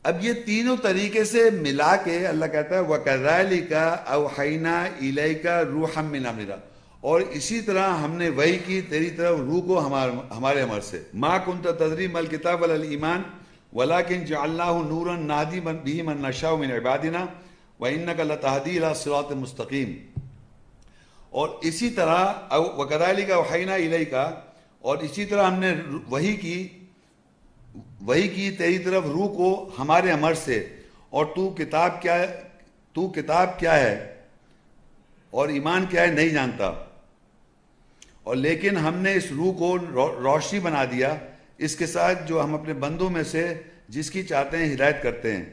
اب یہ تینوں طریقے سے ملا کے اللہ کہتا ہے وَكَذَلِكَ أَوْحَيْنَا إِلَيْكَ رُوحًا مِّنْ أَمْرِنَا، اور اسی طرح ہم نے وحی کی تیری طرف روح کو ہمارے امر سے. مَا كُنْتَ تَدْرِي مَا الْكِتَابُ وَلَا الْإِيمَانُ وَلَكِنْ جَعَلْنَاهُ نُورًا نَهْدِي بِهِ مَن نَّشَاءُ مِنْ عِبَادِنَا وَإِنَّكَ لَتَهْدِي إِلَىٰ صِرَاطٍ مُسْتَقِيمٍ. اور اسی طرح وَكَذَلِكَ أَوْحَيْنَا إِلَيْكَ، اور اسی طرح ہم نے وحی کی تیری طرف روح کو ہمارے امر سے، اور تو کتاب کیا ہے اور ایمان کیا ہے نہیں جانتا، اور لیکن ہم نے اس روح کو روشنی بنا دیا اس کے ساتھ جو ہم اپنے بندوں میں سے جس کی چاہتے ہیں ہدایت کرتے ہیں،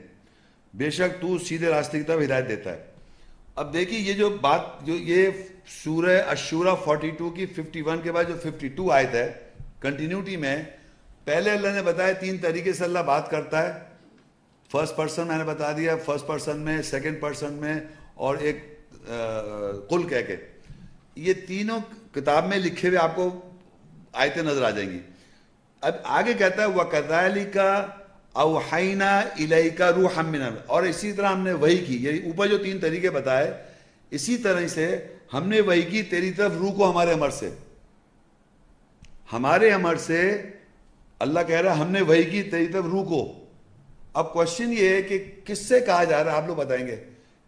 بے شک تو سیدھے راستے کی طرف ہدایت دیتا ہے. اب دیکھیے یہ جو بات، جو یہ سورہ الشورى 42 کی 51 کے بعد جو 52 آیت ہے کنٹینیوٹی میں، پہلے اللہ نے بتایا تین طریقے سے اللہ بات کرتا ہے. فرسٹ پرسن میں نے بتا دیا، فرسٹ پرسن میں، سیکنڈ پرسن میں، اور ایک قل کہہ کے. یہ تینوں کتاب میں لکھے ہوئے آپ کو آیتیں نظر آ جائیں گی. اب آگے کہتا ہے وَكَذَلِكَ أَوْحَيْنَا إِلَيْكَ رُوحًا مِّنْ أَمْرِنَا، اور اسی طرح ہم نے وحی کی، یعنی اوپر جو تین طریقے بتائے اسی طرح سے ہم نے وحی کی تیری طرف روح کو ہمارے امر سے. ہمارے امر سے اللہ کہہ رہا ہے ہم نے وحی کی تیری طرف روح کو. اب کوشچن یہ ہے کہ کس سے کہا جا رہا ہے، آپ لوگ بتائیں گے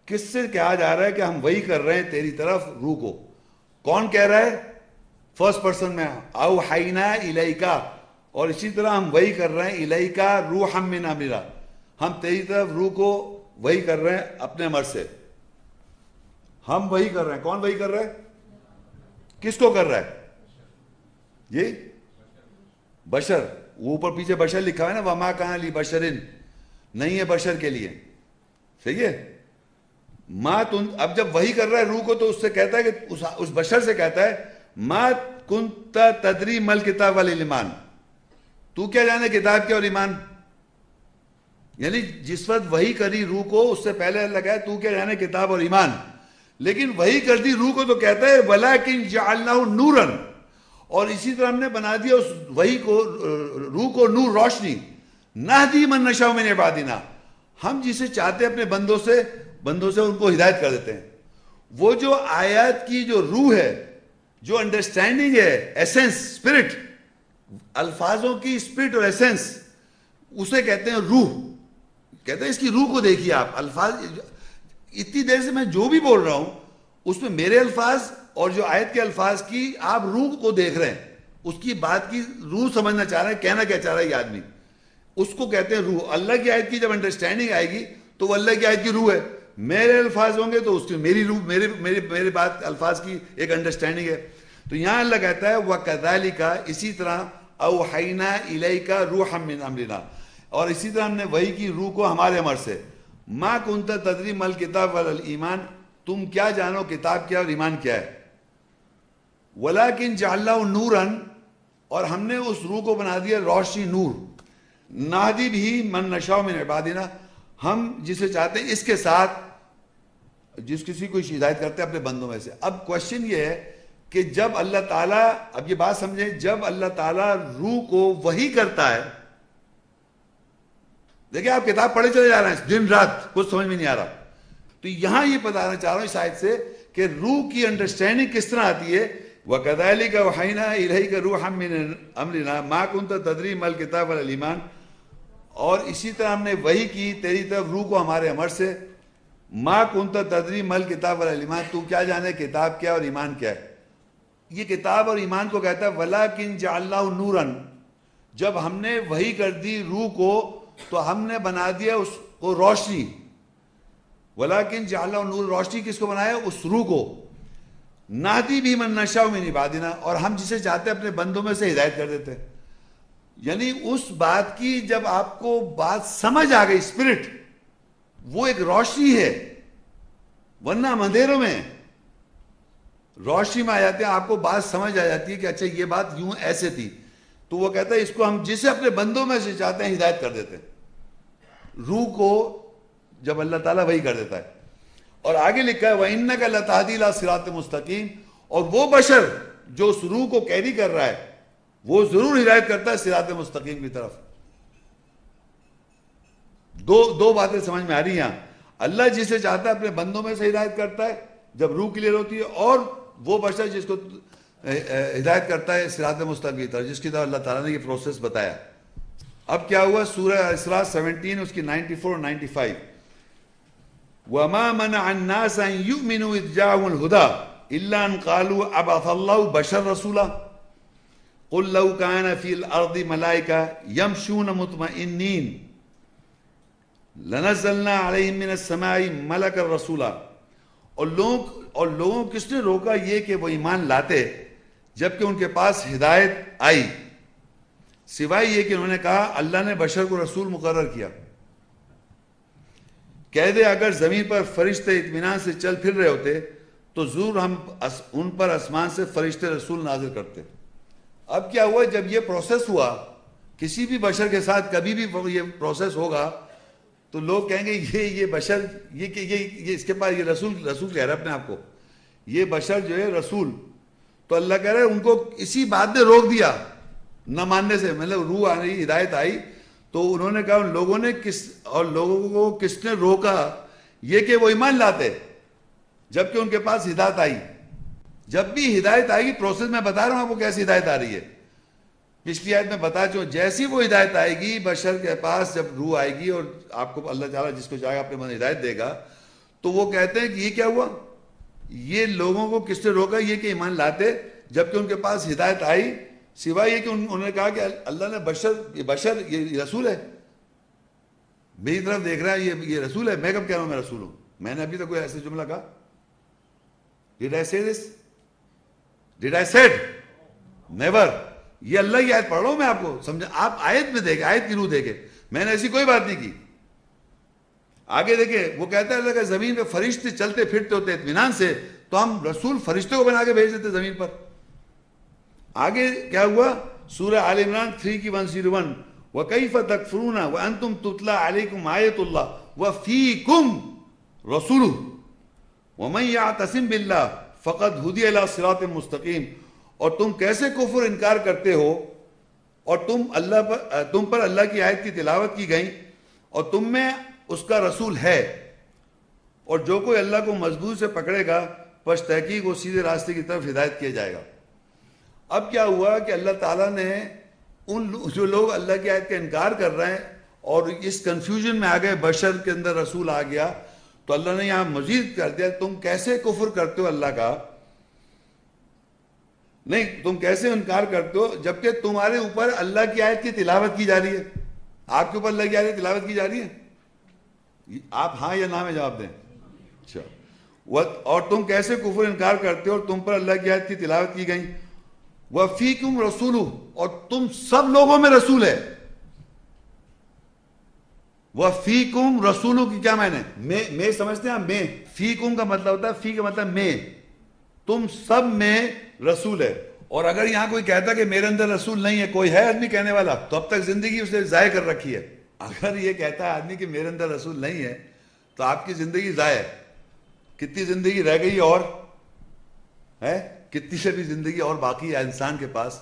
کس سے کہا جا رہا ہے کہ ہم وحی کر رہے ہیں تیری طرف روح کو؟ کون کہہ رہا ہے؟ فرسٹ پرسن میں اوحینا الیکا، اور اسی طرح ہم وحی کر رہے ہیں الیکا روحا من امرنا، ہم تیری طرف روح کو وحی کر رہے ہیں اپنے امر سے. ہم وحی کر رہے ہیں. کون وحی کر رہا ہے؟ کس کو کر رہا ہے؟ یہ بشر. وہ اوپر پیچھے بشر لکھا ہے نا، وما کان لی بشرن، نہیں ہے بشر کے لیے. صحیح ہے. اب جب وحی کر رہا ہے روح کو تو اس سے کہتا ہے کہ اس بشر سے کہتا ہے ما کنت تدری مل کتاب والایمان، تو کیا جانے کتاب کیا اور ایمان. یعنی جس وقت وحی کری روح کو اس سے پہلے اللہ کہا تو کیا جانے کتاب اور ایمان، لیکن وحی کر دی روح کو تو کہتا ہے وَلَٰكِن جَعَلْنَاهُ نُورًا، اور اسی طرح ہم نے بنا دیا اس وحی کو، روح کو نور، روشنی. نَهْدِي مَن نَّشَاءُ مِنْ عِبَادِنَا، ہم جسے چاہتے ہیں اپنے بندوں سے ان کو ہدایت کر دیتے ہیں. وہ جو آیات کی جو روح ہے، جو انڈرسٹینڈنگ ہے، ایسنس، اسپرٹ، الفاظوں کی اسپرٹ اور ایسنس، اسے کہتے ہیں روح. کہتے ہیں اس کی روح کو دیکھیے آپ. الفاظ اتنی دیر سے میں جو بھی بول رہا ہوں اس میں میرے الفاظ اور جو آیت کے الفاظ کی آپ روح کو دیکھ رہے ہیں، اس کی بات کی روح سمجھنا چاہ رہے ہیں، کہنا کیا چاہ رہا ہے یہ آدمی، اس کو کہتے ہیں روح. اللہ کی آیت کی جب انڈرسٹینڈنگ آئے گی تو وہ اللہ کی آیت کی روح ہے. میرے الفاظ ہوں گے تو اس کی میری روح، میرے بات الفاظ کی ایک انڈرسٹینڈنگ ہے. تو یہاں اللہ کہتا ہے وَكَذَلِكَ، اسی طرح أَوْحَيْنَا إِلَيْكَ رُوحًا مِّنْ أَمْرِنَا، اور اسی طرح ہم نے وحی کی روح کو ہمارے امر سے. مَا كُنْتَ تَدْرِي مَا الْكِتَابُ وَلَا الْإِيمَانُ، تم کیا جانو کتاب کیا اور ایمان کیا ہے. وَلَٰكِنْ جَعَلْنَاهُ نُورًا، اور ہم نے اس روح کو بنا دیا روشنی، نور. نَهْدِي بِهِ مَن نَّشَاءُ مِنْ عِبَادِنَا، ہم جسے چاہتے ہیں اس کے ساتھ جس کسی کو ہدایت کرتے ہیں اپنے بندوں میں سے. اب کوشچن یہ ہے کہ جب اللہ تعالیٰ، اب یہ بات سمجھیں، جب اللہ تعالیٰ روح کو وحی کرتا ہے، دیکھیں آپ کتاب پڑھے چلے جا رہے ہیں دن رات، کچھ سمجھ میں نہیں آ رہا. تو یہاں یہ بتانا چاہ رہا ہوں اس آیت سے کہ روح کی انڈرسٹینڈنگ کس طرح آتی ہے. وَكَذَلِكَ أَوْحَيْنَا إِلَيْكَ رُوحًا مِّنْ أَمْرِنَا مَا كُنْتَ تَدْرِي مَا الْكِتَابُ وَلَا الْإِيمَانُ، اور اسی طرح ہم نے وحی کی تیری طرف روح کو ہمارے امر سے. ما کنت تدری مل کتاب ولا ایمان، تو کیا جانے کتاب کیا اور ایمان کیا ہے. یہ کتاب اور ایمان کو کہتا ہے وَلَٰكِنْ جَعَلْنَاهُ نُورًا، جب ہم نے وحی کر دی روح کو تو ہم نے بنا دیا اس کو روشنی. وَلَٰكِنْ جَعَلْنَاهُ نور، روشنی کس کو بنایا؟ اس روح کو. نَهْدِي بِهِ مَن نَّشَاءُ مِنْ عِبَادِنَا، اور ہم جسے چاہتے ہیں اپنے بندوں میں سے ہدایت کر دیتے ہیں. یعنی اس بات کی جب آپ کو بات سمجھ آ گئی، اسپرٹ، وہ ایک روشنی ہے، ورنہ ہم اندھیروں میں. روشنی میں آ جاتے ہیں، آپ کو بات سمجھ آ جاتی ہے کہ اچھا یہ بات یوں ایسے تھی، تو وہ کہتا ہے اس کو ہم جسے اپنے بندوں میں سے چاہتے ہیں ہدایت کر دیتے ہیں. روح کو جب اللہ تعالیٰ وہی کر دیتا ہے. اور آگے لکھا ہے وَإِنَّكَ لَتَهْدِي إِلَىٰ صِرَاطٍ مُسْتَقِيمٍ، اور وہ بشر جو اس روح کو کیری کر رہا ہے وہ ضرور ہدایت کرتا ہے صراط مستقیم کی طرف. دو باتیں سمجھ میں آ رہی ہیں. اللہ جسے چاہتا ہے اپنے بندوں میں سے ہدایت کرتا ہے جب روح کلیئر ہوتی ہے, اور وہ بشر جس کو ہدایت کرتا ہے صراط مستقیم کی طرف, جس کی طرف اللہ تعالیٰ نے یہ پروسیس بتایا. اب کیا ہوا, سورہ اسراء 17 اس کی 94 اور 95, وَمَا مَنَعَ النَّاسَ أَن يُؤْمِنُوا إِذْ جَاءَهُمُ الْهُدَىٰ إِلَّا أَن قَالُوا أَبَعَثَ اللَّهُ بَشَرًا رَسُولًا قُل لَّوْ كَانَ فِي الْأَرْضِ مَلَائِكَةٌ يَمْشُونَ مُطْمَئِنِّينَ لَنَزَّلْنَا عَلَيْهِم مِّنَ السَّمَاءِ مَلَكًا رَسُولًا. اور لوگوں کس نے روکا یہ کہ وہ ایمان لاتے جبکہ ان کے پاس ہدایت آئی, سوائے یہ کہ انہوں نے کہا اللہ نے بشر کو رسول مقرر کیا. کہہ دے اگر زمین پر فرشتے اطمینان سے چل پھر رہے ہوتے تو ضرور ہم ان پر آسمان سے فرشتے رسول نازل کرتے. اب کیا ہوا, جب یہ پروسیس ہوا, کسی بھی بشر کے ساتھ کبھی بھی یہ پروسیس ہوگا تو لوگ کہیں گے یہ بشر یہ اس کے پاس یہ رسول کہہ رہا ہے اپنے آپ کو, یہ بشر جو ہے رسول. تو اللہ کہہ رہا ہے ان کو اسی بات نے روک دیا نہ ماننے سے, مطلب روح آ رہی, ہدایت آئی, تو انہوں نے کہا ان لوگوں نے لوگوں کو کس نے روکا یہ کہ وہ ایمان لاتے جبکہ ان کے پاس ہدایت آئی. جب بھی ہدایت آئے گی, پروسیس میں بتا رہا ہوں آپ کو کیسی ہدایت آ رہی ہے, پچھلی آیت میں بتا چاہوں, جیسی وہ ہدایت آئے گی بشر کے پاس, جب روح آئے گی اور آپ کو اللہ تعالیٰ جس کو چاہے اپنے من ہدایت دے گا, تو وہ کہتے ہیں کہ یہ کیا ہوا, یہ لوگوں کو کس نے روکا یہ کہ ایمان لاتے جبکہ ان کے پاس ہدایت آئی, سوائے یہ کہ انہوں نے کہا کہ اللہ نے بشر یہ رسول ہے, میری طرف دیکھ رہا ہے, یہ رسول ہے. میں کب کہہ رہا ہوں میں رسول ہوں؟ میں نے ابھی تک کوئی ایسا جملہ کہا؟ Did I say this? Did I said? Never. یہ اللہ کی آیت پڑھ رہا ہوں میں آپ کو, سمجھا, آپ آیت میں دیکھیں, آیت کی روح دیکھیں, میں نے ایسی کوئی بات نہیں کی. آگے دیکھیں, وہ کہتا ہے اللہ کہ زمین پہ فرشتے چلتے پھرتے ہوتے اطمینان سے, تو ہم رسول فرشتے کو بنا کے بھیج دیتے زمین پر. آگے کیا ہوا, سورہ آل عمران 3 کی 101, وَكَيْفَ تَكْفُرُونَ وَأَنْتُمْ تُتْلَى عَلَيْكُمْ آيَةُ اللَّهِ وَفِيكُمْ رَسُولُهُ وَمَنْ يَعْتَصِمْ بِاللَّهِ فَقَدْ هُدِيَ إِلَىٰ صِرَاطٍ مُسْتَقِيمٍ. اور تم کیسے کفر انکار کرتے ہو, اور تم پر اللہ کی آیت کی تلاوت کی گئی اور تم میں اس کا رسول ہے, اور جو کوئی اللہ کو مضبوط سے پکڑے گا پس تحقیق وہ سیدھے راستے کی طرف ہدایت کیا جائے گا. اب کیا ہوا کہ اللہ تعالیٰ نے ان جو لوگ اللہ کی آیت کا انکار کر رہے ہیں اور اس کنفیوژن میں آ گئے, بشر کے اندر رسول آ گیا, تو اللہ نے یہاں مزید کر دیا, تم کیسے کفر کرتے ہو اللہ کا, نہیں تم کیسے انکار کرتے ہو جبکہ تمہارے اوپر اللہ کی آیت کی تلاوت کی جا رہی ہے. آپ کے اوپر اللہ کی آیت کی تلاوت کی جا رہی ہے, آپ ہاں یا نہ میں جواب دیں. اچھا, اور تم کیسے کفر انکار کرتے ہو اور تم پر اللہ کی آیت کی تلاوت کی گئی, وَفِيكُمْ رَسُولُهُ اور تم سب لوگوں میں رسول ہے. وَفِيكُمْ رَسُولُهُ کی کیا معنی ہے؟ میں سمجھتے ہیں, میں فیکم کا مطلب ہوتا ہے, فی کا مطلب میں, تم سب میں رسول ہے. اور اگر یہاں کوئی کہتا کہ میرے اندر رسول نہیں ہے, کوئی ہے آدمی کہنے والا, تو اب تک زندگی اس نے ضائع کر رکھی ہے. اگر یہ کہتا ہے آدمی کہ میرے اندر رسول نہیں ہے تو آپ کی زندگی ضائع ہے. کتنی زندگی رہ گئی اور ہے, کتنی سے بھی زندگی اور باقی ہے انسان کے پاس.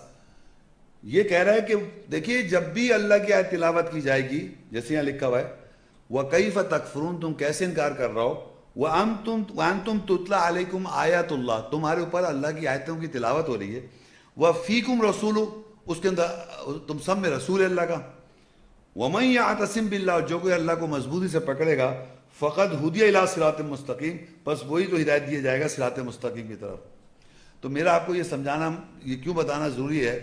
یہ کہہ رہا ہے کہ دیکھیے جب بھی اللہ کی آیت تلاوت کی جائے گی, جیسے یہاں لکھا ہوا ہے, وَكَيْفَ تَكْفُرُونَ تم کیسے انکار کر رہا ہو, وَأَنْتُمْ تُتْلَى عَلَيْكُمْ آیَاتُ اللَّهِ تمہارے اوپر اللہ کی آیتوں کی تلاوت ہو رہی ہے, وَفِيكُمْ رَسُولُ اس کے اندر تم سب میں رسول ہے اللہ کا, وَمَنْ يَعْتَصِمْ بِاللَّهِ جو کوئی اللہ کو مضبوطی سے پکڑے گا, فَقَدْ هُدِيَ إِلَىٰ صِرَاطٍ مُسْتَقِيمٍ بس وہی تو ہدایت دیا جائے گا صراط مستقیم کی طرف. تو میرا آپ کو یہ سمجھانا, یہ کیوں بتانا ضروری ہے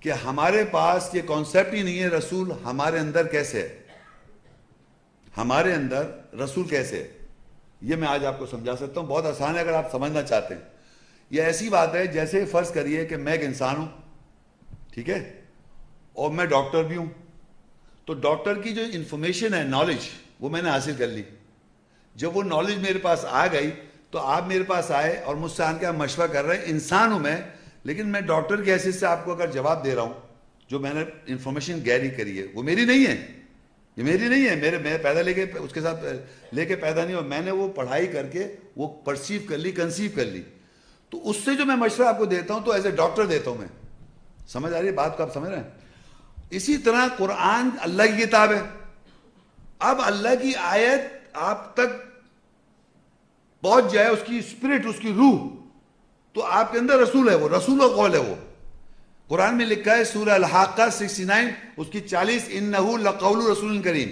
کہ ہمارے پاس یہ کانسیپٹ ہی نہیں ہے رسول ہمارے اندر کیسے ہے, ہمارے اندر رسول کیسے ہے, یہ میں آج آپ کو سمجھا سکتا ہوں. بہت آسان ہے اگر آپ سمجھنا چاہتے ہیں. یہ ایسی بات ہے جیسے فرض کریے کہ میں ایک انسان ہوں, ٹھیک ہے, اور میں ڈاکٹر بھی ہوں. تو ڈاکٹر کی جو انفارمیشن ہے, نالج, وہ میں نے حاصل کر لی. جب وہ نالج میرے پاس آ گئی تو آپ میرے پاس آئے اور مجھ سے آن کے آپ مشورہ کر رہے ہیں. انسان ہوں میں, لیکن میں ڈاکٹر کی حیثیت سے آپ کو اگر جواب دے رہا ہوں, جو میں نے انفارمیشن گیری کری ہے وہ میری نہیں ہے, یہ میری نہیں ہے, میں پیدا لے کے اس کے ساتھ لے کے پیدا نہیں ہوا, میں نے وہ پڑھائی کر کے وہ پرسیو کر لی, کنسیو کر لی. تو اس سے جو میں مشورہ آپ کو دیتا ہوں تو ایز اے ڈاکٹر دیتا ہوں میں. سمجھ آ رہی ہے بات کو, آپ سمجھ رہے ہیں؟ اسی طرح قرآن اللہ کی کتاب ہے, اب اللہ کی آیت آپ تک پہنچ جائے، اس کی اسپرٹ، اس کی روح، تو آپ کے اندر رسول ہے، وہ رسول کا قول ہے. وہ قرآن میں لکھا ہے سورہ الحاقہ 69 اس کی 40، انہو لقول رسول کریم،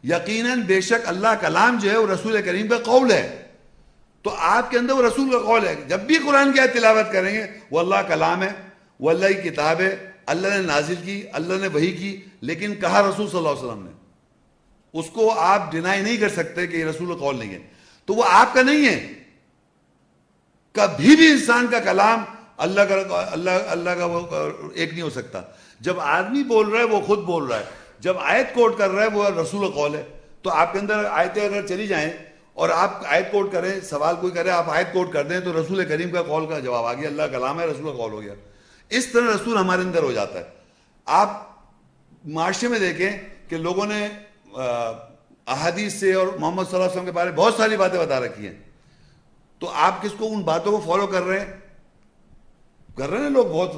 یقیناً بے شک اللہ کلام جو ہے وہ رسول کریم کا قول ہے. تو آپ کے اندر وہ رسول کا قول ہے. جب بھی قرآن کی آیت تلاوت کریں گے وہ اللہ کلام ہے، وہ اللہ کی کتاب ہے، اللہ نے نازل کی، اللہ نے وحی کی، لیکن کہا رسول صلی اللہ علیہ وسلم نے. اس کو آپ ڈینائی نہیں کر سکتے کہ یہ رسول کا قول نہیں ہے. تو وہ آپ کا نہیں ہے. کبھی بھی انسان کا کلام اللہ کا وہ ایک نہیں ہو سکتا. جب آدمی بول رہا ہے وہ خود بول رہا ہے، جب آیت کوٹ کر رہا ہے وہ رسول کا قول ہے. تو آپ کے اندر آیتیں اگر چلی جائیں اور آپ آیت کوٹ کریں، سوال کوئی کرے آپ آیت کوٹ کر دیں تو رسول کریم کا قول کا جواب آ گیا، اللہ کلام ہے، رسول کا قول ہو گیا. اس طرح رسول ہمارے اندر ہو جاتا ہے. آپ معاشرے میں دیکھیں کہ لوگوں نے احادیث سے اور محمد صلی اللہ علیہ وسلم کے بارے میں بہت ساری باتیں بتا رکھی ہیں. تو آپ کس کو ان باتوں کو فالو کر رہے ہیں لوگ بہت.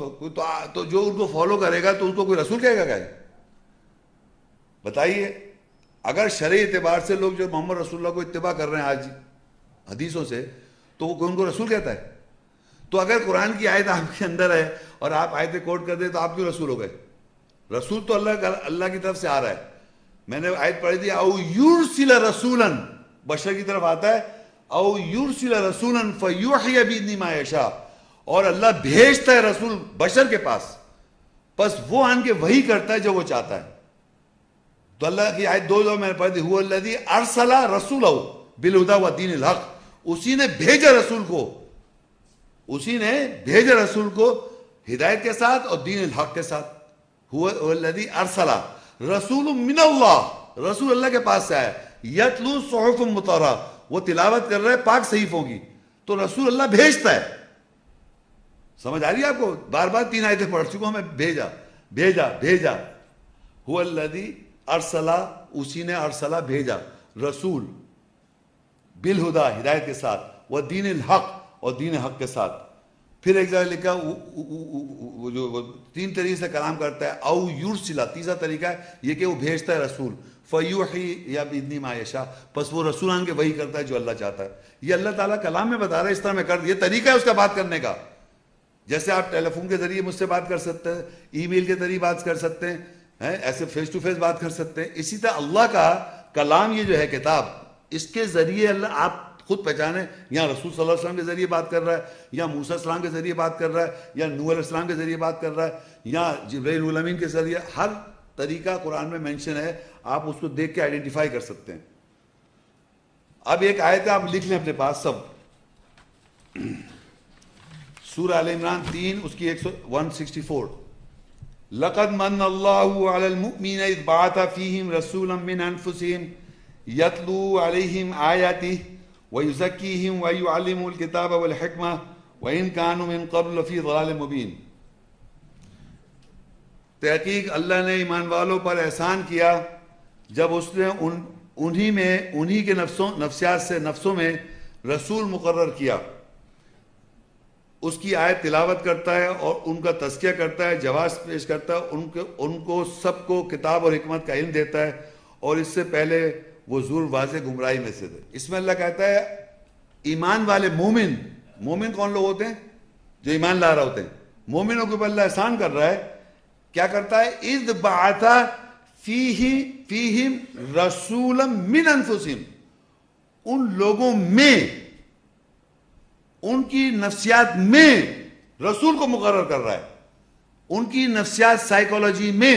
تو جو ان کو فالو کرے گا تو اس کو کوئی رسول کہے گا کیا؟ بتائیے. اگر شرعی اعتبار سے لوگ جو محمد رسول اللہ کو اتباع کر رہے ہیں آج حدیثوں سے، تو وہ ان کو رسول کہتا ہے. تو اگر قرآن کی آیت آپ کے اندر ہے اور آپ آیتیں کوٹ کر دیں تو آپ کیوں رسول ہو گئے؟ رسول تو اللہ کی طرف سے آ رہا ہے. میں نے آیت پڑھی تھی، او یرسل رسولا، بشر کی طرف آتا ہے، او یرسل رسولا فیوحی باذن ما یشاء، اور اللہ بھیجتا ہے رسول بشر کے پاس، پس وہ آن کے وہی کرتا ہے جو وہ چاہتا ہے. تو اللہ کی آیت دو میں نے پڑھی تھی، هو الذی ارسل رسولہ بالہدی والدین الحق، اسی نے بھیجا رسول کو، اسی نے بھیجا رسول کو ہدایت کے ساتھ اور دین الحق کے ساتھ. هو الذی ارسل رسول من اللہ، رسول اللہ کے پاس سے آیا، یتلو صحف مطہرہ، وہ تلاوت کر رہے ہیں پاک صحیفوں کی. تو رسول اللہ بھیجتا ہے. سمجھ آ رہی ہے آپ کو؟ بار بار 3 آیتیں پڑھ چکا ہوں میں، بھیجا بھیجا بھیجا. هو الذی ارسلہ، اسی نے ارسلہ بھیجا، رسول بالہدا، ہدایت کے ساتھ، وہ دین الحق، اور دین حق کے ساتھ. پھر ایک جگہ لکھا جو 3 طریقے سے کلام کرتا ہے، او یرسلہ، تیسرا طریقہ ہے یہ کہ وہ بھیجتا ہے رسول، فیوحی یا باذن ما یشاء، پس وہ رسول آن کے وہی کرتا ہے جو اللہ چاہتا ہے. یہ اللہ تعالیٰ کلام میں بتا رہا ہے اس طرح میں کر، یہ طریقہ ہے اس کا بات کرنے کا. جیسے آپ ٹیلی فون کے ذریعے مجھ سے بات کر سکتے ہیں، ای میل کے ذریعے بات کر سکتے ہیں، ایسے فیس ٹو فیس بات کر سکتے ہیں. اسی طرح اللہ کا کلام یہ جو ہے کتاب، اس کے ذریعے اللہ آپ خود پہچانے، یا رسول صلی اللہ علیہ وسلم کے ذریعے بات کر رہا ہے، یا موسیٰ علیہ السلام کے ذریعے بات کر رہا ہے، یا نوح علیہ السلام کے ذریعے بات کر رہا ہے، یا جبرائیل الامین کے ذریعے. ہر طریقہ قرآن میں مینشن ہے، آپ اس کو دیکھ کے آئیڈینٹیفائی کر سکتے ہیں. اب ایک آیت ہے، آپ لکھ لیں اپنے پاس سب. سورہ آل عمران 3 اس کی 164. لقد من اللہ علی المؤمنین اذ بعث فیہم رسولا من انفسہم یتلو علیہم آیاتہ ویزکیہم ویعلمہم الکتاب والحکمہ وإن كانوا من قبل لفی ضلال مبین. تحقیق اللہ نے ایمان والوں پر احسان کیا جب اس نے انہی کے نفسوں میں رسول مقرر کیا. اس کی آیت تلاوت کرتا ہے اور ان کا تزکیہ کرتا ہے، جواز پیش کرتا ہے، ان کو سب کو کتاب اور حکمت کا علم دیتا ہے، اور اس سے پہلے وہ ظہور واضح گمراہی میں سے تھے. اس میں اللہ کہتا ہے ایمان والے مومن کون لوگ ہوتے ہیں؟ جو ایمان لا رہے ہوتے ہیں. مومنوں کے اوپر اللہ احسان کر رہا ہے. کیا کرتا ہے؟ اذ بعث فیہم رسولا من انفسہم، ان لوگوں میں، ان کی نفسیات میں رسول کو مقرر کر رہا ہے. ان کی نفسیات سائیکولوجی میں،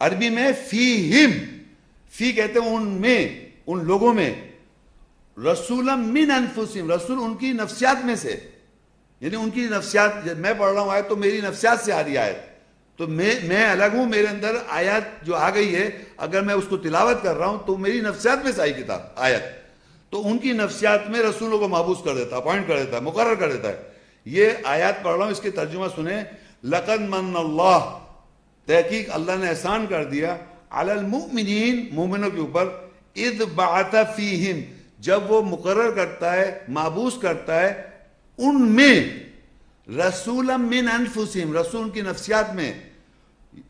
عربی میں فیہم، فی کہتے ہیں ان میں، ان لوگوں میں، رسولا من انفسہم، رسول ان کی نفسیات میں سے. یعنی ان کی نفسیات، جب میں پڑھ رہا ہوں آیت تو میری نفسیات سے آ رہی آیت، تو میں الگ ہوں، میرے اندر آیات جو آ گئی ہے اگر میں اس کو تلاوت کر رہا ہوں تو میری نفسیات میں سے آئی کتاب آیت. تو ان کی نفسیات میں رسولوں کو محبوس کر دیتا ہے، اپوائنٹ کر دیتا ہے، مقرر کر دیتا ہے. یہ آیات پڑھ رہا ہوں، اس کے ترجمہ سنیں. لقد من اللہ، تحقیق اللہ نے احسان کر دیا، علی المؤمنین، مومنوں کے اوپر، اذ بعث فیہم، جب وہ مقرر کرتا ہے، محبوس کرتا ہے ان میں، رسولا من انفسہم، رسول ان کی نفسیات میں.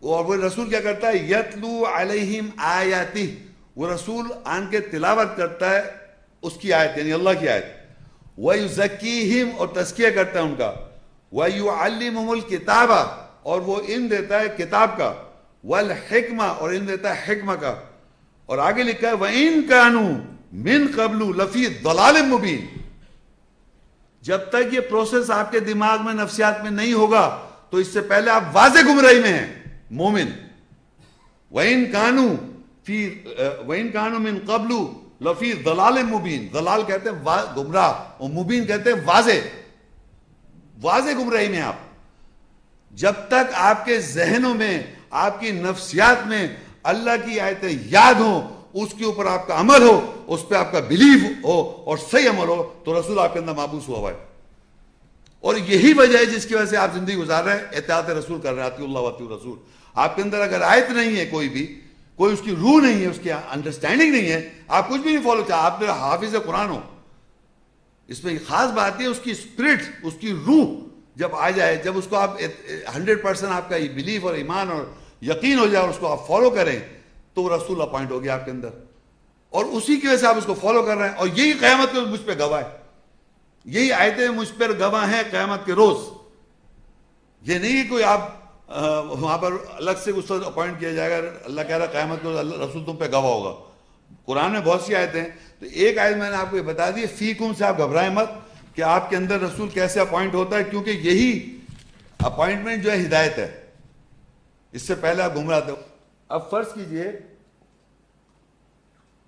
اور وہ رسول کیا کرتا ہے؟ یتلو علیہم آیاتہ، وہ رسول آن کے تلاوت کرتا ہے اس کی آیت یعنی اللہ کی آیت. وَيُزَكِّيهِمْ اور تزکیہ کرتا ہے ان کا. وَيُعَلِّمُهُمُ الْكِتَابَ اور وہ علم دیتا ہے کتاب کا. وَالْحِکْمَةَ اور علم دیتا ہے حکمہ کا. اور آگے لکھا ہے وَإِن كَانُوا مِن قَبْلُ لَفِي ضَلَالٍ مُبِينٍ. جب تک یہ پروسیس آپ کے دماغ میں نفسیات میں نہیں ہوگا تو اس سے پہلے آپ واضح گمراہی میں ہیں مومن. وَإِن كَانُوا مِن قَبْلُ لَفِي ضَلَالٍ مُبِينٍ. ضلال کہتے ہیں گمراہ اور مبین کہتے ہیں واضح گمراہی میں آپ. جب تک آپ کے ذہنوں میں آپ کی نفسیات میں اللہ کی آیتیں یاد ہوں, اس کے اوپر آپ کا عمل ہو, اس پہ آپ کا بلیف ہو اور صحیح عمل ہو, تو رسول آپ کے اندر محبوس ہوا ہے. اور یہی وجہ ہے جس کی وجہ سے آپ زندگی گزار رہے ہیں, اطاعت رسول کر رہے ہیں, اطیعوا اللہ واطیعوا الرسول. آپ کے اندر اگر آیت نہیں ہے, کوئی اس کی روح نہیں ہے, اس کی انڈرسٹینڈنگ نہیں ہے, آپ کچھ بھی نہیں فالو چاہتے. آپ میرا حافظ قرآن ہو, اس میں خاص بات ہے اس کی اسپرٹ, اس کی روح جب آ جائے, جب اس کو آپ 100% آپ کا بلیف اور ایمان اور یقین ہو جائے اور اس کو آپ فالو کریں, تو وہ رسول اپوائنٹ ہو گیا آپ کے اندر. اور اسی کی وجہ سے آپ اس کو فالو کر رہے ہیں. اور یہی قیامت کے مجھ پہ گواہ ہے, یہی آیتیں مجھ پر گواہ ہیں قیامت کے روز. یہ نہیں کہ کوئی آپ وہاں پر الگ سے اس وقت اپوائنٹ کیا جائے گا, اللہ کہہ رہا ہے قیامت کے روز اللہ رسول تم پہ گواہ ہوگا. قرآن میں بہت سی آیتیں ہیں, تو ایک آیت میں نے آپ کو یہ بتا دی, فیکم سے آپ گھبرائیں مت کہ آپ کے اندر رسول کیسے اپوائنٹ ہوتا ہے, کیونکہ یہی اپوائنٹمنٹ جو ہے ہدایت ہے. اس سے پہلے آپ گمراہ تھے. اب فرض کیجئے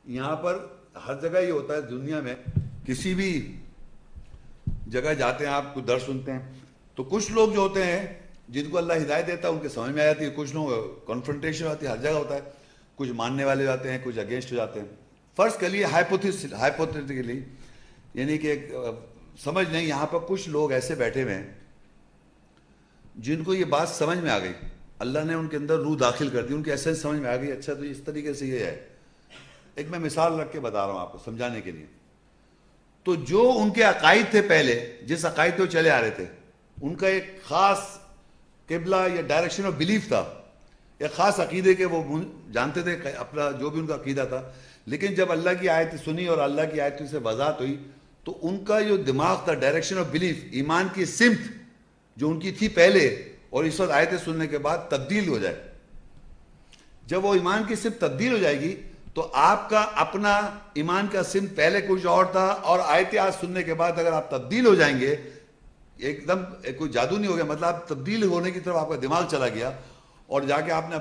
یہاں پر ہر جگہ یہ ہوتا ہے دنیا میں, کسی بھی جگہ جاتے ہیں آپ کو درس سنتے ہیں, تو کچھ لوگ جو ہوتے ہیں جن کو اللہ ہدایت دیتا ہے ان کے سمجھ میں آ جاتی ہے, کچھ لوگ کنفرنٹیشن ہوتی ہے, ہر جگہ ہوتا ہے. کچھ ماننے والے جاتے ہیں, کچھ اگینسٹ ہو جاتے ہیں. فرض کر لیے ہائپوتھیٹیکلی, یعنی کہ سمجھ نہیں, یہاں پر کچھ لوگ ایسے بیٹھے ہوئے ہیں جن کو یہ بات سمجھ میں آ گئی, اللہ نے ان کے اندر روح داخل کر دی, ان کی ایسنس سمجھ میں آ گئی, اچھا تو اس طریقے سے یہ ہے. ایک میں مثال رکھ کے بتا رہا ہوں آپ کو سمجھانے کے لیے. تو جو ان کے عقائد تھے پہلے, جس عقائد پہ وہ چلے آ رہے تھے, ان کا ایک خاص قبلہ یا ڈائریکشن آف بلیف تھا, ایک خاص عقیدے کے وہ جانتے تھے اپنا جو بھی ان کا عقیدہ تھا. لیکن جب اللہ کی آیت سنی اور اللہ کی آیت سے وضاحت ہوئی, تو ان کا جو دماغ تھا, ڈائریکشن آف بلیف, ایمان کی سمت جو ان کی تھی پہلے اور اس وقت آیتیں سننے کے بعد تبدیل ہو جائے. جب وہ ایمان کی سمت تبدیل ہو جائے گی تو آپ کا اپنا ایمان کا سمت پہلے کچھ اور تھا, اور آیتیں آج سننے کے بعد اگر آپ تبدیل ہو جائیں گے, ایک دم کوئی جادو نہیں ہو گیا, مطلب آپ تبدیل ہونے کی طرف آپ کا دماغ چلا گیا, اور جا کے آپ نے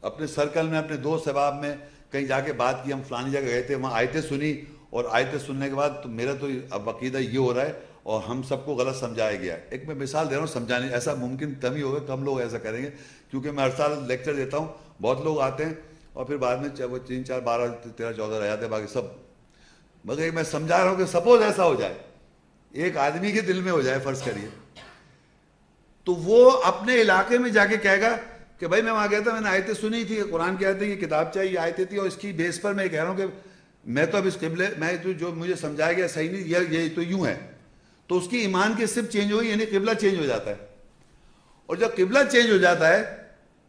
اپنے سرکل میں, اپنے دوست احباب میں کہیں جا کے بات کی, ہم فلانی جگہ گئے تھے, وہاں آیتیں سنی, اور آیتیں سننے کے بعد تو میرا تو اب عقیدہ یہ ہو رہا ہے اور ہم سب کو غلط سمجھایا گیا. ایک میں مثال دے رہا ہوں سمجھانے, ایسا ممکن کم ہی ہوگا, کم لوگ ایسا کریں گے, کیونکہ میں ہر سال لیکچر دیتا ہوں, بہت لوگ آتے ہیں اور پھر بعد میں وہ 3 4 12 13 14 رہ جاتے ہیں, باقی سب. مگر میں سمجھا رہا ہوں کہ سپوز ایسا ہو جائے, ایک آدمی کے دل میں ہو جائے, فرض کریے, تو وہ اپنے علاقے میں جا کے کہے گا کہ بھائی میں وہاں گیا تھا, میں نے آیتیں سنی تھی, قرآن کی آیتیں, یہ کتاب چاہیے, یہ آیتیں تھی, اور اس کی بیس پر میں کہہ رہا ہوں کہ میں تو اب اس قبلے میں تو جو مجھے سمجھایا گیا صحیح نہیں, یہ تو یوں ہے. تو اس کی ایمان کی صرف چینج ہوئی, یعنی قبلہ چینج ہو جاتا ہے. اور جب قبلہ چینج ہو جاتا ہے,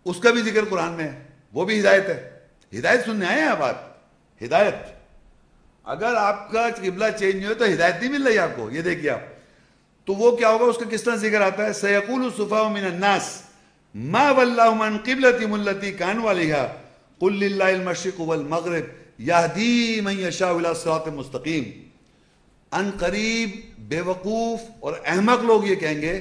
اس کا بھی ذکر قرآن میں ہے, وہ بھی ہدایت ہے. ہدایت سننے آئے ہیں آپ, ہدایت. اگر آپ کا قبلہ چینج نہیں ہو تو ہدایت نہیں مل رہی آپ کو, یہ دیکھیے آپ. تو وہ کیا ہوگا, اس کا کس طرح ذکر آتا ہے, سَيَقُولُ السُّفَهَاءُ مِنَ النَّاسِ مَا وَلَّاهُمْ عَنْ قِبْلَتِهِمُ الَّتِي كَانُوا عَلَيْهَا قُلْ لِلَّهِ الْمَشْرِقُ وَالْمَغْرِبُ يَهْدِي مَن يَشَاءُ إِلَىٰ صِرَاطٍ مُسْتَقِيمٍ. ان قریب بے وقوف اور احمق لوگ یہ کہیں گے,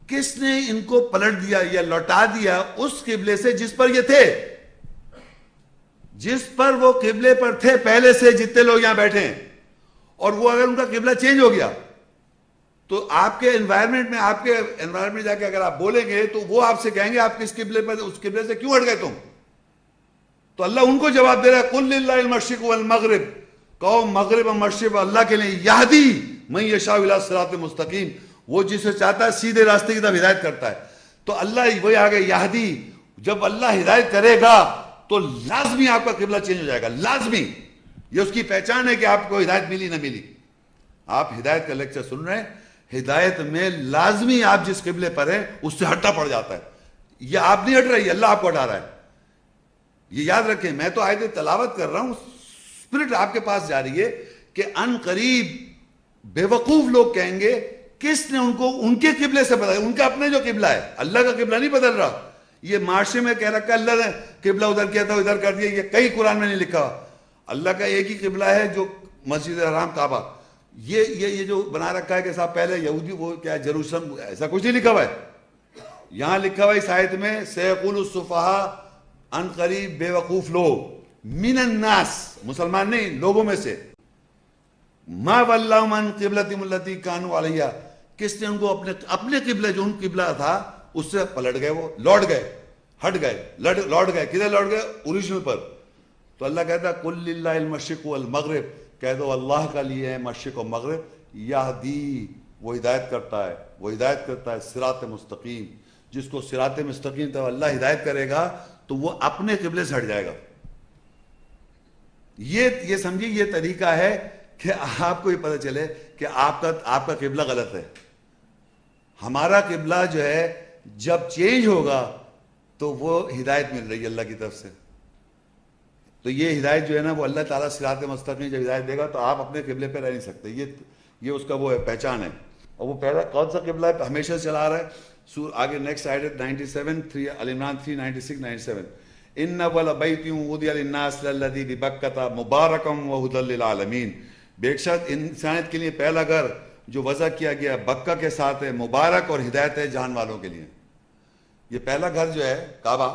کس نے ان کو پلٹ دیا یا لوٹا دیا اس قبلے سے جس پر یہ تھے, جس پر وہ قبلے پر تھے پہلے سے, جتنے لوگ یہاں بیٹھے ہیں. اور وہ اگر ان کا قبلہ چینج ہو گیا تو آپ کے انوائرمنٹ میں, آپ کے انوائرمنٹ جا کے اگر آپ بولیں گے تو وہ آپ سے کہیں گے آپ کس قبلے پر, اس قبلے سے کیوں ہٹ گئے تم. تو اللہ ان کو جواب دے رہا ہے, قُلْ لِلَّهِ الْمَشْرِقُ وَالْمَغْرِبُ, کہو مغرب اور مشرق اللہ کے لیے, یہدی من یشاء الی صراط مستقیم, وہ جسے چاہتا ہے سیدھے راستے کی طرف ہدایت کرتا ہے. تو اللہ وہی آگے یہدی, جب اللہ ہدایت کرے گا تو لازمی آپ کا قبلہ چینج ہو جائے گا, لازمی. یہ اس کی پہچان ہے کہ آپ کو ہدایت ملی نہ ملی. آپ ہدایت کا لیکچر سن رہے ہیں, ہدایت میں لازمی آپ جس قبلے پر ہیں اس سے ہٹنا پڑ جاتا ہے. یہ آپ نہیں ہٹ رہی, اللہ آپ کو ہٹا رہا ہے. یہ یاد رکھیں، میں تو آیت تلاوت کر رہا ہوں، اسپرٹ آپ کے پاس جا رہی ہے کہ ان قریب بے وقوف لوگ کہیں گے کس نے ان کو ان کے قبلے سے بدلا، ان کا اپنے جو قبلہ ہے، اللہ کا قبلہ نہیں بدل رہا. یہ معاشرے میں کہہ رکھا اللہ نے قبلہ ادھر کیا تھا ادھر کر دیا، یہ کئی قرآن میں نہیں لکھا. اللہ کا ایک ہی قبلہ ہے جو مسجد حرام کعبہ. یہ جو بنا رکھا ہے کہ صاحب پہلے یہودی وہ کیا جروسلم، ایسا کچھ نہیں لکھا ہوا ہے. یہاں لکھا ہوا ہے اس آیت میں سیقول السفہاء، ان قریب بے وقوف لوگ، من الناس، مسلمان نہیں لوگوں میں سے، ما ولاہم عن قبلتہم التی کانوا علیہا، کس نے ان کو اپنے قبلہ جو ان قبلہ تھا اس سے پلٹ گئے، وہ لوٹ گئے، ہٹ گئے، لوٹ گئے. کدھر لوٹ گئے؟ اوریجنل پر. تو اللہ کہتا ہے قل للہ المشرق والمغرب، کہہ دو اللہ کا لیے ہے مشرق و مغرب، یہدی، وہ ہدایت کرتا ہے، وہ ہدایت کرتا ہے صراط مستقیم. جس کو صراط مستقیم تو اللہ ہدایت کرے گا تو وہ اپنے قبلے سے ہٹ جائے گا. یہ سمجھیے یہ طریقہ ہے کہ آپ کو یہ پتہ چلے کہ آپ کا قبلہ غلط ہے. ہمارا قبلہ جو ہے جب چینج ہوگا تو وہ ہدایت مل رہی ہے اللہ کی طرف سے. تو یہ ہدایت جو ہے نا وہ اللہ تعالیٰ صراط مستقیم جب ہدایت دے گا تو آپ اپنے قبلے پہ رہ نہیں سکتے. یہ اس کا وہ ہے، پہچان ہے. اور وہ پہلا کون سا قبلہ ہے ہمیشہ چلا رہا ہے. آگے نیکسٹ آیت 97 عمران 3:96 97 ان اول بیت وضع للناس للذی ببکۃ مبارکا وہدی للعالمین، بے شک انسانیت کے لیے پہلا گھر جو وضع کیا گیا بکہ کے ساتھ ہے، مبارک اور ہدایت ہے جہان والوں کے لیے. یہ پہلا گھر جو ہے کعبہ،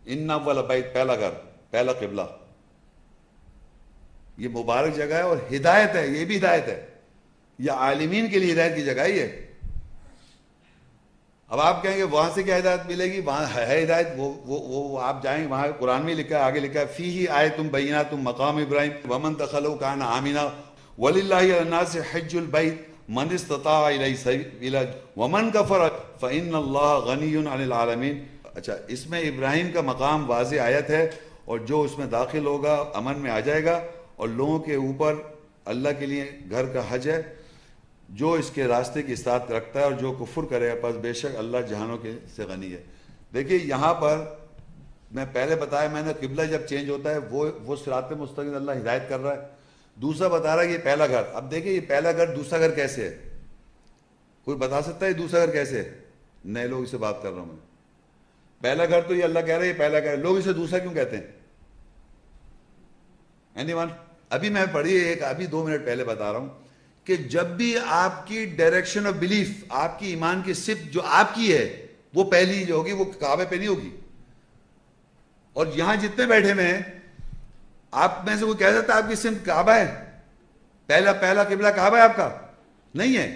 ان اول بیت، پہلا گھر، پہلا قبلہ، یہ مبارک جگہ ہے اور ہدایت ہے. یہ بھی ہدایت ہے، یہ عالمین کے لیے ہدایت کی جگہ ہی ہے. اب آپ کہیں گے وہاں سے کیا ہدایت ملے گی؟ وہاں ہے ہدایت، وہ آپ جائیں وہاں قرآن میں لکھا ہے، آگے لکھا ہے فیہ آیۃ بینات مقام ابراہیم ومن دخلہ کان آمنا وللہ علی الناس حج البیت من استطاع الیہ سبیلا ومن کفر فإن اللہ غنی عن العالمین. اچھا، اس میں ابراہیم کا مقام واضح آیت ہے، اور جو اس میں داخل ہوگا امن میں آ جائے گا. اور لوگوں کے اوپر اللہ کے لیے گھر کا حج ہے جو اس کے راستے کی اطاعت رکھتا ہے، اور جو کفر کرے پس بے شک اللہ جہانوں کے سے غنی ہے. دیکھیے یہاں پر میں پہلے بتایا میں نے قبلہ جب چینج ہوتا ہے وہ صراط مستقیم اللہ ہدایت کر رہا ہے. دوسرا بتا رہا ہے کہ یہ پہلا گھر. اب دیکھیے یہ پہلا گھر دوسرا گھر کیسے ہے؟ کوئی بتا سکتا ہے یہ دوسرا گھر کیسے ہے؟ نئے لوگ سے بات کر رہا ہوں میں. پہلا گھر تو یہ اللہ کہہ رہا ہے یہ پہلا گھر، لوگ اسے دوسرا کیوں کہتے ہیں؟ Any one? ابھی میں پڑھی ایک ابھی 2 منٹ پہلے بتا رہا ہوں کہ جب بھی آپ کی ڈائریکشن آف بلیف، آپ کی ایمان کی صفت جو آپ کی ہے وہ پہلی جو ہوگی وہ کعبے پہ نہیں ہوگی. اور یہاں جتنے بیٹھے ہوئے ہیں آپ میں سے کوئی کہہ سکتا ہے آپ کی سمت کعبہ ہے؟ پہلا قبلہ کعبہ ہے آپ کا؟ نہیں ہے.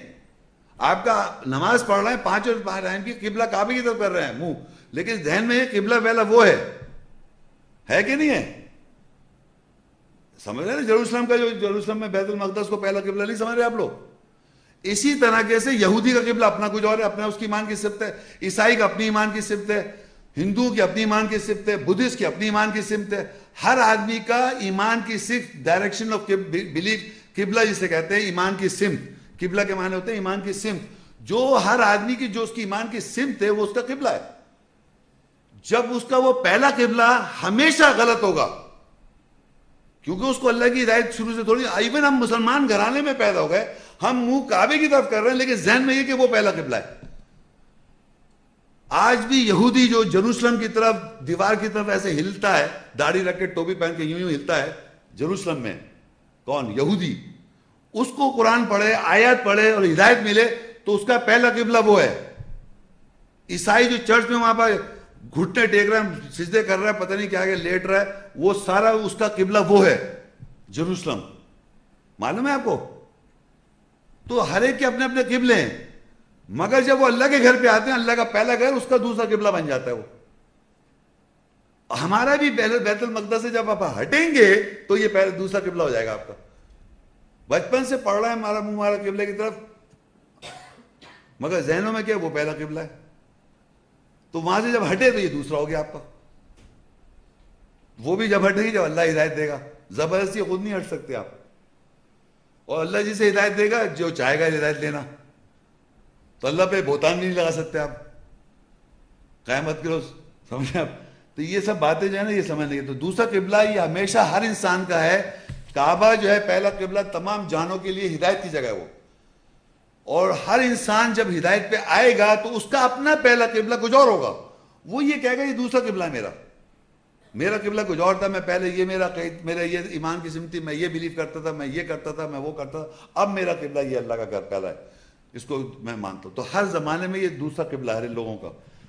آپ کا نماز پڑھ رہے ہیں 5 اور 5 ٹائم کی، قبلہ کعبے کی طرف کر رہے ہیں منہ، لیکن ذہن میں قبلہ پہلا وہ ہے کہ نہیں ہے؟ سمجھ رہے ہیں جیروسلم کا، جو جیروسلم میں بیت المقدس کو پہلا قبلہ نہیں سمجھ رہے آپ لوگ؟ اسی طرح سے یہودی کا قبلہ اپنا کچھ اور ہے، اپنا اس کی ایمان کی صفت ہے، عیسائی کا اپنی ایمان کی صفت ہے، ہندو کی اپنی ایمان کی صفت ہے، بدھسٹ کی اپنی ایمان کی صفت ہے. ہر آدمی کا ایمان کی صفت، ڈائریکشن آف بلیف، قبلہ جسے کہتے ہیں ایمان کی سمت. قبلہ کے معنی ہوتے ہیں ایمان کی سمت. جو ہر آدمی کی جو اس کی ایمان کی سمت ہے وہ اس کا قبلہ ہے. جب اس کا وہ پہلا قبلہ ہمیشہ غلط ہوگا، کیونکہ اس کو اللہ کی ہدایت شروع سے تھوڑی. ایون ہم مسلمان گھرانے میں پیدا ہو گئے، ہم منہ کعبے کی طرف کر رہے ہیں لیکن ذہن میں یہ کہ وہ پہلا قبلہ ہے. آج بھی یہودی جو جروسلم کی طرف دیوار کی طرف ایسے ہلتا ہے، داڑھی رکھ کے ٹوپی پہن کے یوں ہلتا ہے جروسلم میں، کون؟ یہودی. اس کو قرآن پڑھے، آیات پڑھے اور ہدایت ملے تو اس کا پہلا قبلہ وہ ہے. عیسائی جو چرچ میں وہاں پر گھٹنے ٹیک رہا ہے، سجدے کر رہا ہے، پتہ نہیں کیا کہ لیٹ رہا ہے، وہ سارا اس کا قبلہ وہ ہے جروسلم. معلوم ہے آپ کو؟ تو ہر ایک کے اپنے اپنے قبلے ہیں، مگر جب وہ اللہ کے گھر پہ آتے ہیں، اللہ کا پہلا گھر اس کا دوسرا قبلہ بن جاتا ہے. وہ ہمارا بھی بیت المقدس سے جب آپ ہٹیں گے تو یہ پہلے دوسرا قبلہ ہو جائے گا آپ کا. بچپن سے پڑھ رہا ہے ہمارا منہ ہمارا قبلے کی طرف، مگر ذہنوں میں کیا وہ پہلا قبلہ ہے. تو وہاں سے جب ہٹے تو یہ دوسرا ہو گیا آپ کا. وہ بھی جب ہٹے گی جب اللہ ہدایت دے گا. زبردستی خود نہیں ہٹ سکتے آپ. اور اللہ جسے ہدایت دے گا، جو چاہے گا ہدایت دینا، تو اللہ پہ بہتان بھی نہیں لگا سکتے آپ. قیامت کے روز سمجھے آپ؟ تو تو یہ سب باتیں جو ہے نا یہ سمجھ نہیں. تو دوسرا قبلہ یہ ہمیشہ ہر انسان کا ہے. کعبہ جو ہے پہلا قبلہ تمام جانوں کے لیے ہدایت کی جگہ ہے وہ, اور ہر انسان جب ہدایت پہ آئے گا تو اس کا اپنا پہلا قبلہ کچھ اور ہوگا. وہ یہ کہے گا یہ دوسرا قبلہ ہے میرا قبلہ کچھ اور تھا, میں پہلے یہ میرا یہ ایمان کی سمت تھی, میں یہ بلیو کرتا تھا, میں یہ کرتا تھا, میں وہ کرتا تھا, اب میرا قبلہ یہ اللہ کا گھر پہلا ہے, اس کو میں مانتا ہوں. تو ہر زمانے میں یہ دوسرا قبلہ ہے ان لوگوں کا.